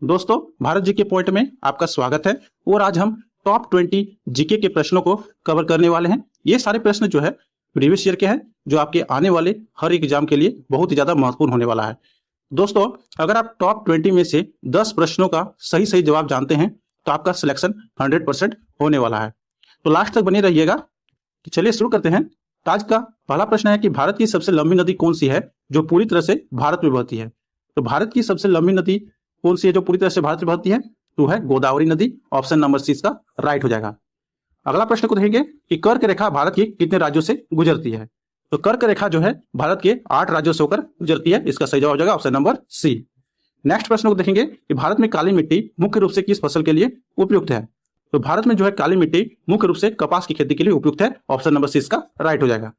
दोस्तों, Bharat GK point में आपका स्वागत है। और आज हम टॉप 20 जीके के प्रश्नों को कवर करने वाले हैं। ये सारे प्रश्न जो है प्रीवियस ईयर के हैं, जो आपके आने वाले हर एग्जाम के लिए बहुत ही ज्यादा महत्वपूर्ण होने वाला है। दोस्तों, अगर आप टॉप 20 में से 10 प्रश्नों का सही सही जवाब जानते हैं तो आपका सिलेक्शन 100% होने वाला है। तो लास्ट तक बने रहिएगा। कि चलिए शुरू करते हैं। तो आज का पहला प्रश्न है कि भारत की सबसे लंबी नदी कौन सी है जो पूरी तरह से भारत में बहती है। तो भारत की सबसे लंबी नदी कौन सी है जो पूरी तरह से भारत में बहती है? तो है गोदावरी नदी। ऑप्शन नंबर सी इसका राइट हो जाएगा। अगला प्रश्न को देखेंगे कि कर्क रेखा भारत के कितने राज्यों से गुजरती है। तो कर्क रेखा जो है भारत के 8 राज्यों से होकर गुजरती है। इसका सही जवाब हो जाएगा ऑप्शन नंबर सी। नेक्स्ट प्रश्न को देखेंगे कि भारत में काली मिट्टी मुख्य रूप से किस फसल के लिए उपयुक्त है। तो भारत में जो है काली मिट्टी मुख्य रूप से कपास की खेती के लिए उपयुक्त है। ऑप्शन नंबर सी इसका राइट हो जाएगा।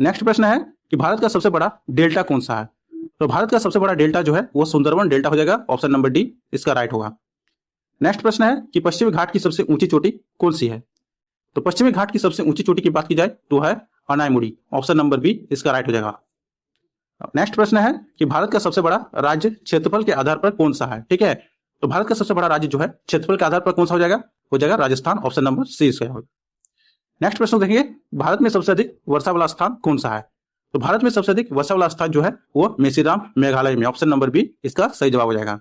नेक्स्ट प्रश्न है कि भारत का सबसे बड़ा डेल्टा कौन सा है। तो भारत का सबसे बड़ा डेल्टा जो है वो सुंदरवन डेल्टा हो जाएगा। ऑप्शन नंबर डी इसका राइट होगा। नेक्स्ट प्रश्न है कि पश्चिमी घाट की सबसे ऊंची चोटी कौन सी है। तो पश्चिमी घाट की सबसे ऊंची चोटी की बात की जाए तो है अनायमुड़ी। ऑप्शन नंबर बी इसका राइट हो जाएगा। नेक्स्ट प्रश्न है कि भारत का सबसे बड़ा राज्य क्षेत्रफल के आधार पर कौन सा है। ठीक है, तो भारत का सबसे बड़ा राज्य जो है क्षेत्रफल के आधार पर कौन सा हो जाएगा राजस्थान। ऑप्शन नंबर सी इसका होगा। नेक्स्ट प्रश्न देखेंगे भारत में सबसे अधिक वर्षा वाला स्थान कौन सा है। तो भारत में सबसे अधिक वर्षा वाला स्थान जो है वो मेसीराम मेघालय में। ऑप्शन नंबर बी इसका सही जवाब हो जाएगा।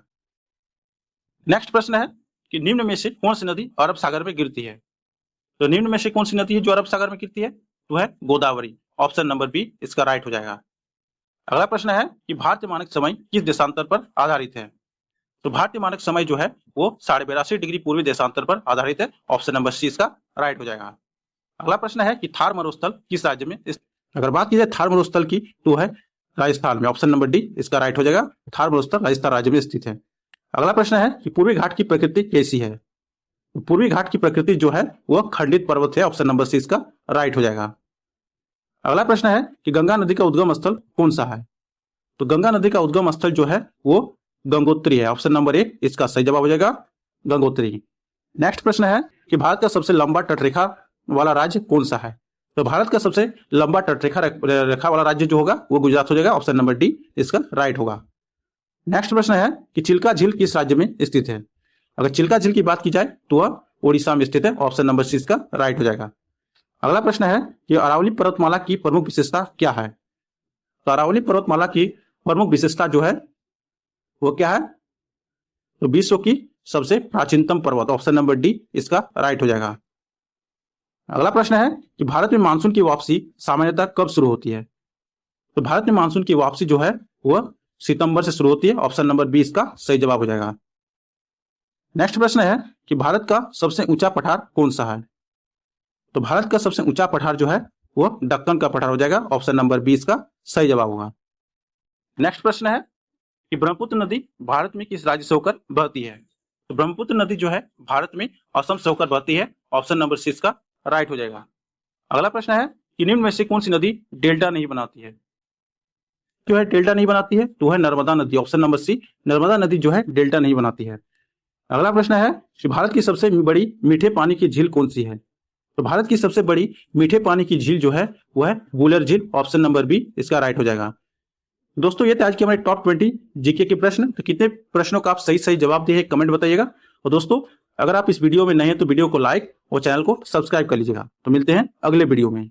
नेक्स्ट प्रश्न है कि निम्न में से कौन सी नदी अरब सागर में गिरती है। तो निम्न में से कौन सी नदी है जो अरब सागर में गिरती है? तो है गोदावरी। ऑप्शन नंबर बी इसका राइट हो जाएगा। अगला प्रश्न है कि भारतीय मानक समय किस देशांतर पर आधारित है। तो भारतीय मानक समय जो है वो 82.5 डिग्री पूर्वी देशांतर पर आधारित है। ऑप्शन नंबर सी इसका राइट हो जाएगा। अगला प्रश्न है कि थार मरुस्थल किस राज्य में। अगर बात की जाए थार मरुस्थल की तो है राजस्थान में। ऑप्शन नंबर डी इसका राइट हो जाएगा। थार मरुस्थल राजस्थान राज्य में स्थित है। अगला प्रश्न है कि पूर्वी घाट की प्रकृति कैसी है। पूर्वी घाट की प्रकृति जो है वह खंडित पर्वत है। ऑप्शन नंबर सी इसका राइट हो जाएगा। अगला प्रश्न है कि गंगा नदी का उद्गम स्थल कौन सा है। तो गंगा नदी का उद्गम स्थल जो है वो गंगोत्री है। ऑप्शन नंबर ए इसका सही जवाब हो जाएगा गंगोत्री। नेक्स्ट प्रश्न है कि भारत का सबसे लंबा तटरेखा वाला राज्य कौन सा है। तो भारत का सबसे लंबा तटरेखा वाला राज्य जो होगा वो गुजरात हो जाएगा। ऑप्शन नंबर डी इसका राइट होगा। नेक्स्ट प्रश्न है कि चिल्का झील किस राज्य में स्थित है। अगर चिल्का झील की बात की जाए तो वह ओडिशा में स्थित है। ऑप्शन नंबर सी इसका राइट हो जाएगा। अगला प्रश्न है कि अरावली पर्वतमाला की प्रमुख विशेषता क्या है। तो अरावली पर्वतमाला की प्रमुख विशेषता जो है वो क्या है? तो विश्व की सबसे प्राचीनतम पर्वत। ऑप्शन नंबर डी इसका राइट हो जाएगा। अगला प्रश्न है कि भारत में मानसून की वापसी सामान्यतः कब शुरू होती है। तो भारत में मानसून की वापसी जो है वह सितंबर से शुरू होती है। ऑप्शन नंबर बी इसका सही जवाब हो जाएगा। नेक्स्ट प्रश्न है कि भारत का सबसे ऊंचा पठार कौन सा है। तो भारत का सबसे ऊंचा पठार जो है वह दक्कन का पठार हो जाएगा। ऑप्शन नंबर बी इसका सही जवाब होगा। नेक्स्ट प्रश्न है कि ब्रह्मपुत्र नदी भारत में किस राज्य से होकर बहती है। तो ब्रह्मपुत्र नदी जो है भारत में असम से होकर बहती है। ऑप्शन नंबर सी इसका राइट हो जाएगा। अगला प्रश्न है कि निम्न में से कौन सी नदी डेल्टा नहीं बनाती है। जो है डेल्टा नहीं बनाती है तो है नर्मदा नदी। ऑप्शन नंबर सी नर्मदा नदी जो है डेल्टा नहीं बनाती है। अगला प्रश्न है कि भारत की सबसे बड़ी मीठे पानी की झील कौन सी है। तो भारत की सबसे बड़ी मीठे पानी की झील जो है वह है वुलर झील। ऑप्शन नंबर बी इसका राइट हो जाएगा। दोस्तों, ये थे आज के हमारे टॉप 20 जीके के प्रश्न। तो कितने प्रश्नों का आप सही सही जवाब दिए हैं कमेंट बताइएगा। और दोस्तों, अगर आप इस वीडियो में नए हैं तो वीडियो को लाइक और चैनल को सब्सक्राइब कर लीजिएगा। तो मिलते हैं अगले वीडियो में।